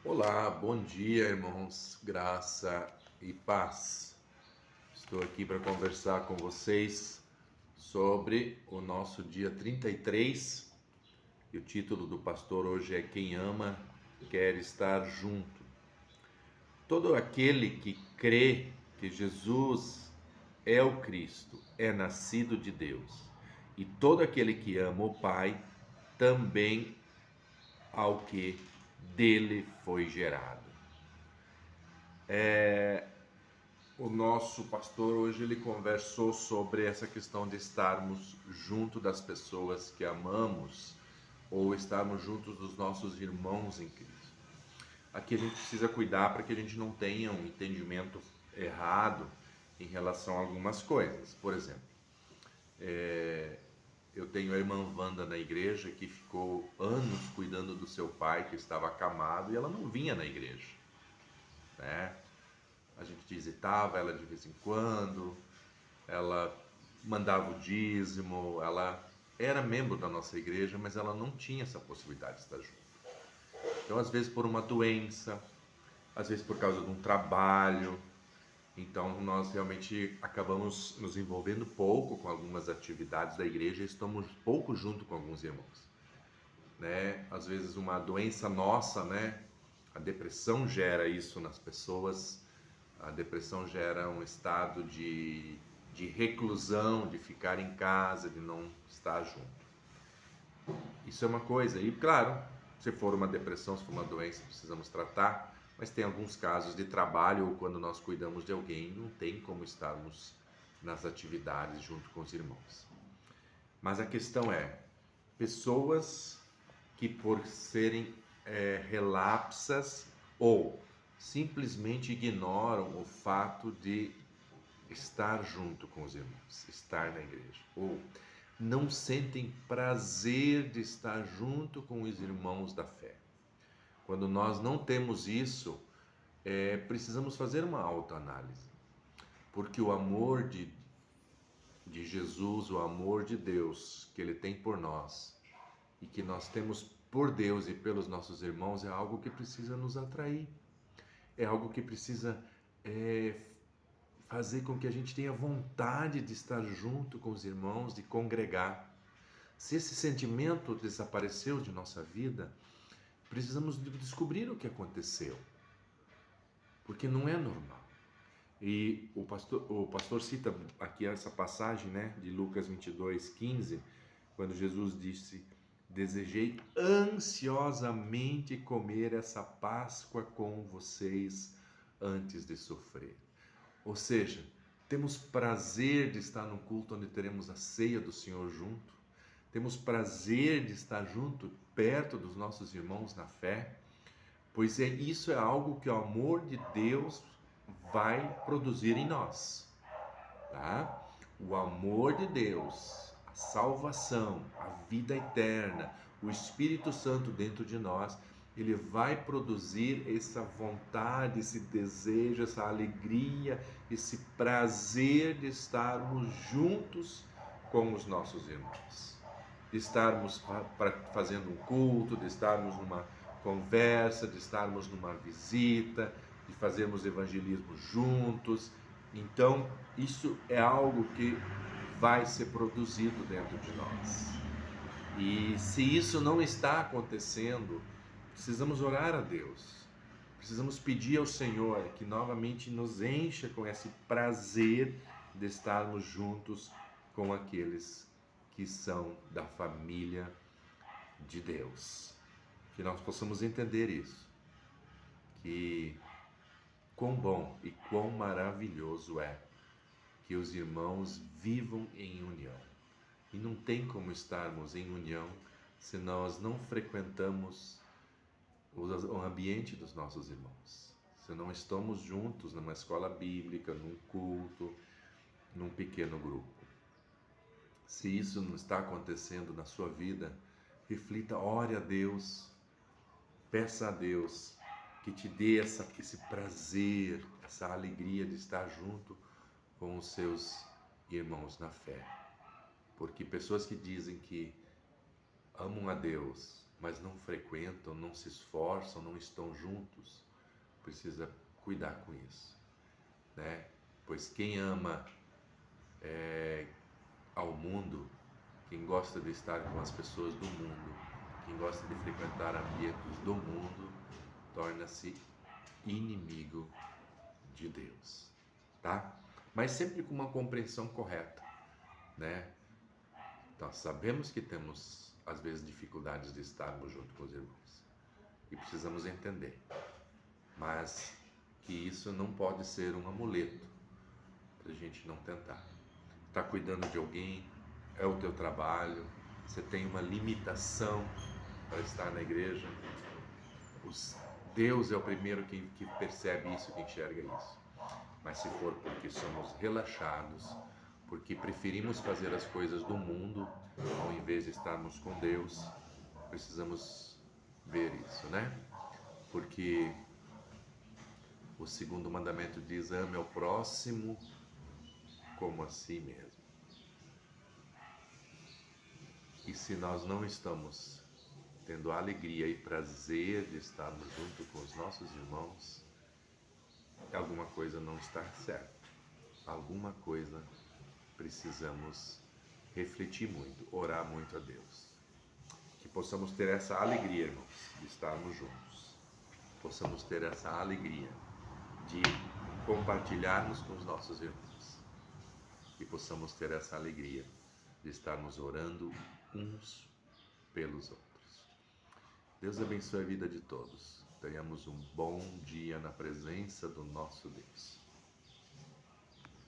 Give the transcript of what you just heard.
Olá, bom dia, irmãos, graça e paz. Estou aqui para conversar com vocês sobre o nosso dia 33 e o título do pastor hoje é Quem ama quer estar junto. Todo aquele que crê que Jesus é o Cristo é nascido de Deus, e todo aquele que ama o Pai também ao que dele foi gerado. O nosso pastor hoje ele conversou sobre essa questão de estarmos junto das pessoas que amamos ou estarmos juntos dos nossos irmãos em Cristo. Aqui a gente precisa cuidar para que a gente não tenha um entendimento errado em relação a algumas coisas. Por exemplo, eu tenho a irmã Wanda na igreja que ficou anos cuidando do seu pai que estava acamado e ela não vinha na igreja, né? A gente visitava ela de vez em quando, ela mandava o dízimo, ela era membro da nossa igreja, mas ela não tinha essa possibilidade de estar junto. Então, às vezes por uma doença, às vezes por causa de um trabalho, então nós realmente acabamos nos envolvendo pouco com algumas atividades da igreja e estamos pouco junto com alguns irmãos, né? Às vezes uma doença nossa, né? A depressão gera isso nas pessoas. A depressão gera um estado de reclusão, de ficar em casa, de não estar junto. Isso é uma coisa. E claro, se for uma depressão, se for uma doença, precisamos tratar. Mas tem alguns casos de trabalho ou quando nós cuidamos de alguém, não tem como estarmos nas atividades junto com os irmãos. Mas a questão é, pessoas que por serem relapsas ou simplesmente ignoram o fato de estar junto com os irmãos, estar na igreja, ou não sentem prazer de estar junto com os irmãos da fé. Quando nós não temos isso, precisamos fazer uma autoanálise, porque o amor de Jesus, o amor de Deus que Ele tem por nós e que nós temos por Deus e pelos nossos irmãos é algo que precisa nos atrair, é algo que precisa fazer com que a gente tenha vontade de estar junto com os irmãos, de congregar. Se esse sentimento desapareceu de nossa vida, precisamos descobrir o que aconteceu, porque não é normal. E o pastor cita aqui essa passagem, né, de Lucas 22:15, quando Jesus disse: desejei ansiosamente comer essa Páscoa com vocês antes de sofrer. Ou seja, temos prazer de estar no culto onde teremos a ceia do Senhor junto, temos prazer de estar junto, perto dos nossos irmãos na fé, pois isso é algo que o amor de Deus vai produzir em nós, tá? O amor de Deus, a salvação, a vida eterna, o Espírito Santo dentro de nós, ele vai produzir essa vontade, esse desejo, essa alegria, esse prazer de estarmos juntos com os nossos irmãos, de estarmos fazendo um culto, de estarmos numa conversa, de estarmos numa visita, de fazermos evangelismo juntos. Então, isso é algo que vai ser produzido dentro de nós. E se isso não está acontecendo, precisamos orar a Deus. Precisamos pedir ao Senhor que novamente nos encha com esse prazer de estarmos juntos com aqueles que são da família de Deus. Que nós possamos entender isso. Que quão bom e quão maravilhoso é que os irmãos vivam em união. E não tem como estarmos em união se nós não frequentamos o ambiente dos nossos irmãos. Se não estamos juntos numa escola bíblica, num culto, num pequeno grupo. Se isso não está acontecendo na sua vida, reflita, ore a Deus, peça a Deus que te dê esse prazer, essa alegria de estar junto com os seus irmãos na fé. Porque pessoas que dizem que amam a Deus, mas não frequentam, não se esforçam, não estão juntos, precisa cuidar com isso, né? Pois quem ama ao mundo, quem gosta de estar com as pessoas do mundo, quem gosta de frequentar ambientes do mundo, torna-se inimigo de Deus, tá? Mas sempre com uma compreensão correta, né? Nós sabemos que temos, às vezes, dificuldades de estarmos junto com os irmãos e precisamos entender, mas que isso não pode ser um amuleto para a gente não tentar. Está cuidando de alguém, é o teu trabalho, você tem uma limitação para estar na igreja. Deus é o primeiro que percebe isso, que enxerga isso. Mas se for porque somos relaxados, porque preferimos fazer as coisas do mundo ao invés de estarmos com Deus, precisamos ver isso, né? Porque o segundo mandamento diz: ame ao próximo como a si mesmo. E se nós não estamos tendo a alegria e prazer de estarmos junto com os nossos irmãos, alguma coisa não está certa. Alguma coisa precisamos refletir muito, orar muito a Deus. Que possamos ter essa alegria, irmãos, de estarmos juntos. Possamos ter essa alegria de compartilharmos com os nossos irmãos. E possamos ter essa alegria de estarmos orando uns pelos outros. Deus abençoe a vida de todos. Tenhamos um bom dia na presença do nosso Deus.